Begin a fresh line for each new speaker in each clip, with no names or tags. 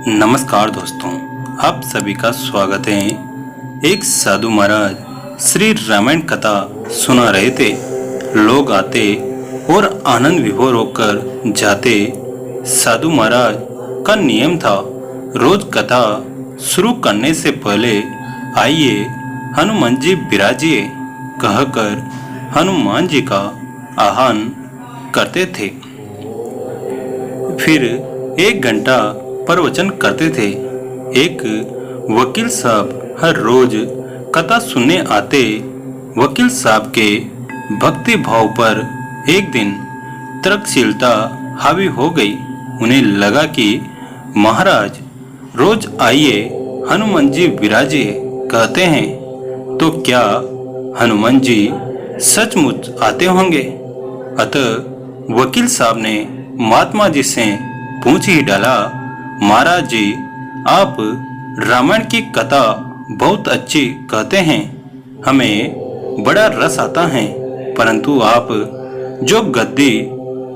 नमस्कार दोस्तों, आप सभी का स्वागत है। एक साधु महाराज श्री रामायण कथा सुना रहे थे। लोग आते और आनंद विभोर होकर जाते। साधु महाराज का नियम था, रोज कथा शुरू करने से पहले आइए हनुमान जी विराजिए कहकर हनुमान जी का आह्वान करते थे। फिर 1 घंटा प्रवचन करते थे। एक वकील साहब हर रोज कथा सुनने आते। वकील साहब के भक्ति भाव पर एक दिन तर्कशीलता हावी हो गई। उन्हें लगा कि महाराज रोज आइए हनुमान जी विराजिए कहते हैं, तो क्या हनुमान जी सचमुच आते होंगे? अतः वकील साहब ने महात्मा जी से पूछ ही डाला, महाराज जी, आप रामायण की कथा बहुत अच्छी कहते हैं, हमें बड़ा रस आता है, परंतु आप जो गद्दी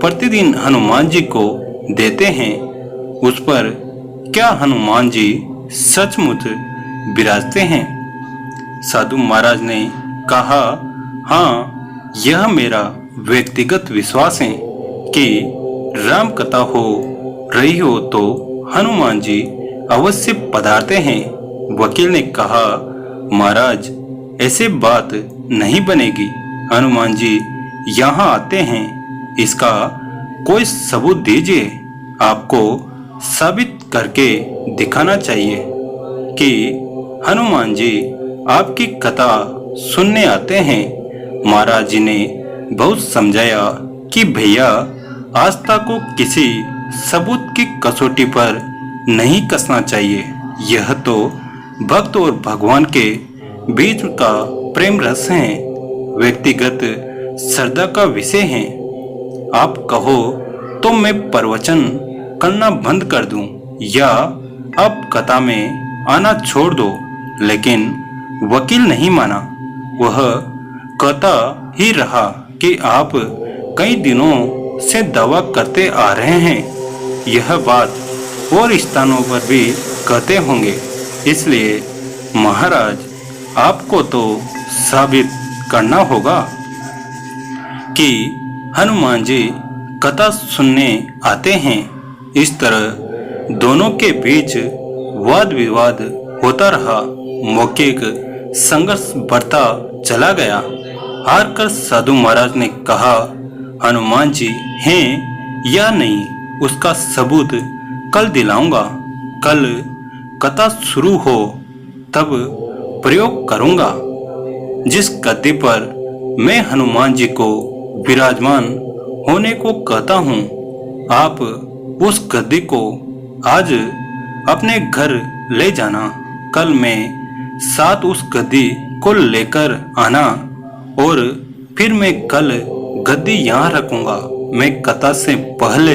प्रतिदिन हनुमान जी को देते हैं, उस पर क्या हनुमान जी सचमुच विराजते हैं? साधु महाराज ने कहा, हाँ, यह मेरा व्यक्तिगत विश्वास है कि राम कथा हो रही हो तो हनुमान जी अवश्य पधारते हैं। वकील ने कहा, महाराज, ऐसे बात नहीं बनेगी। हनुमान जी यहाँ आते हैं, इसका कोई सबूत दीजिए। आपको साबित करके दिखाना चाहिए कि हनुमान जी आपकी कथा सुनने आते हैं। महाराज जी ने बहुत समझाया कि भैया, आस्था को किसी सबूत की कसौटी पर नहीं कसना चाहिए। यह तो भक्त और भगवान के बीच का प्रेम रस है, व्यक्तिगत श्रद्धा का विषय है। आप कहो तो मैं प्रवचन करना बंद कर दूं या आप कथा में आना छोड़ दो, लेकिन वकील नहीं माना। वह कहता ही रहा कि आप कई दिनों से दावा करते आ रहे हैं। यह बात और स्थानों पर भी कहते होंगे, इसलिए महाराज आपको तो साबित करना होगा कि हनुमान जी कथा सुनने आते हैं। इस तरह दोनों के बीच वाद विवाद होता रहा। मौखिक संघर्ष बढ़ता चला गया। हार कर साधु महाराज ने कहा, हनुमान जी हैं या नहीं, उसका सबूत कल दिलाऊंगा। कल कथा शुरू हो तब प्रयोग करूंगा। जिस गद्दी पर मैं हनुमान जी को विराजमान होने को कहता हूँ, आप उस गद्दी को आज अपने घर ले जाना। कल मैं साथ उस गद्दी को लेकर आना और फिर मैं कल गद्दी यहाँ रखूंगा। मैं कथा से पहले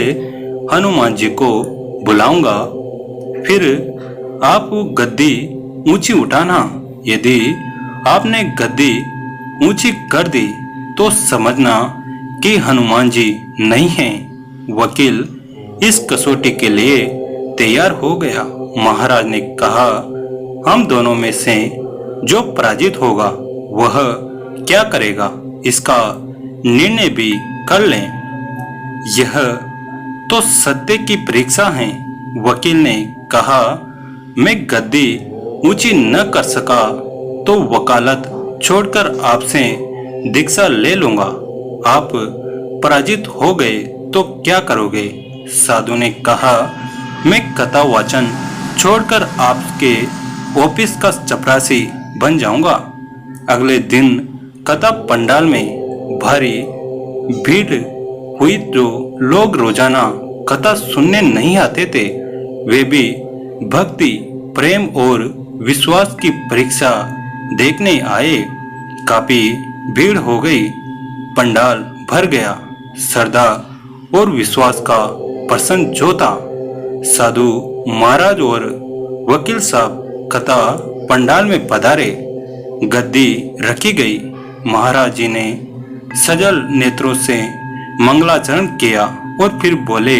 हनुमान जी को बुलाऊंगा। फिर आप गद्दी ऊंची उठाना। यदि आपने गद्दी ऊंची कर दी तो समझना कि हनुमान जी नहीं हैं। वकील इस कसौटी के लिए तैयार हो गया। महाराज ने कहा, हम दोनों में से जो पराजित होगा वह क्या करेगा, इसका निर्णय भी कर लें। यह तो सत्य की परीक्षा है। वकील ने कहा, मैं गद्दी ऊंची न कर सका तो वकालत छोड़कर आपसे दीक्षा ले लूंगा। आप पराजित हो गए तो क्या करोगे? साधु ने कहा, मैं कथा वाचन छोड़कर आपके ऑफिस का चपरासी बन जाऊंगा। अगले दिन कथा पंडाल में भारी भीड़ हुई। जो लोग रोजाना कथा सुनने नहीं आते थे, वे भी भक्ति, प्रेम और विश्वास की परीक्षा देखने आए। काफी भीड़ हो गई। पंडाल भर गया। श्रद्धा और विश्वास का प्रसंग जो था। साधु महाराज और वकील साहब कथा पंडाल में पधारे। गद्दी रखी गई। महाराज जी ने सजल नेत्रों से मंगलाचरण किया और फिर बोले,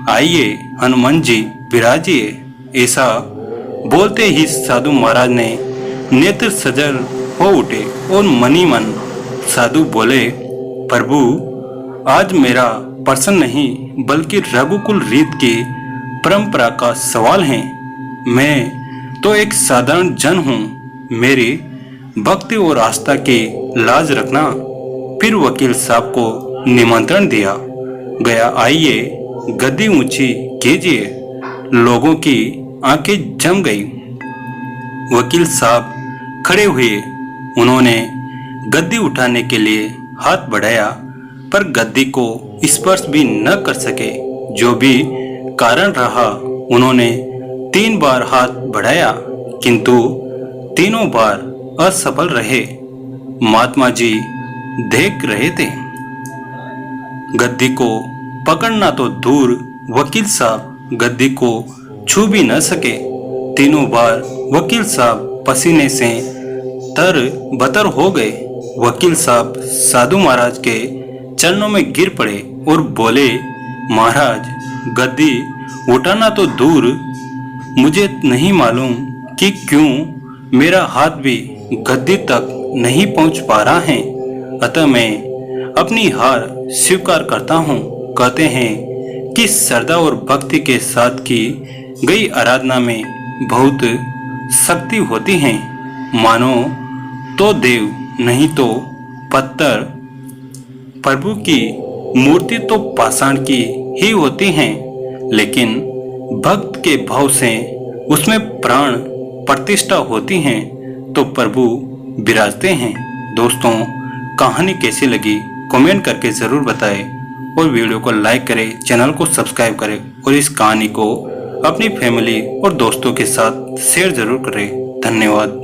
आइए हनुमान जी विराजिए। ऐसा बोलते ही साधु महाराज ने नेत्र सजल हो उठे और मनी मन साधु बोले, प्रभु आज मेरा प्रश्न नहीं बल्कि रघुकुल रीत की परंपरा का सवाल है। मैं तो एक साधारण जन हूँ, मेरी भक्ति और आस्था की लाज रखना। फिर वकील साहब को निमंत्रण दिया गया, आइए गद्दी ऊंची कीजिए। लोगों की आंखें जम गई। वकील साहब खड़े हुए। उन्होंने गद्दी उठाने के लिए हाथ बढ़ाया पर गद्दी को स्पर्श भी न कर सके। जो भी कारण रहा, उन्होंने 3 बार हाथ बढ़ाया किंतु तीनों बार असफल रहे। महात्मा जी देख रहे थे। गद्दी को पकड़ना तो दूर, वकील साहब गद्दी को छू भी न सके। तीनों बार वकील साहब पसीने से तर बतर हो गए। वकील साहब साधु महाराज के चरणों में गिर पड़े और बोले, महाराज गद्दी उठाना तो दूर, मुझे नहीं मालूम कि क्यों मेरा हाथ भी गद्दी तक नहीं पहुंच पा रहा है। अतः मैं अपनी हार स्वीकार करता हूँ। कहते हैं कि श्रद्धा और भक्ति के साथ की गई आराधना में बहुत शक्ति होती है। मानो तो देव नहीं तो पत्थर। प्रभु की मूर्ति तो पाषाण की ही होती है, लेकिन भक्त के भाव से उसमें प्राण प्रतिष्ठा होती है तो प्रभु विराजते हैं। दोस्तों, कहानी कैसी लगी कमेंट करके जरूर बताएं और वीडियो को लाइक करें, चैनल को सब्सक्राइब करें और इस कहानी को अपनी फैमिली और दोस्तों के साथ शेयर जरूर करें। धन्यवाद।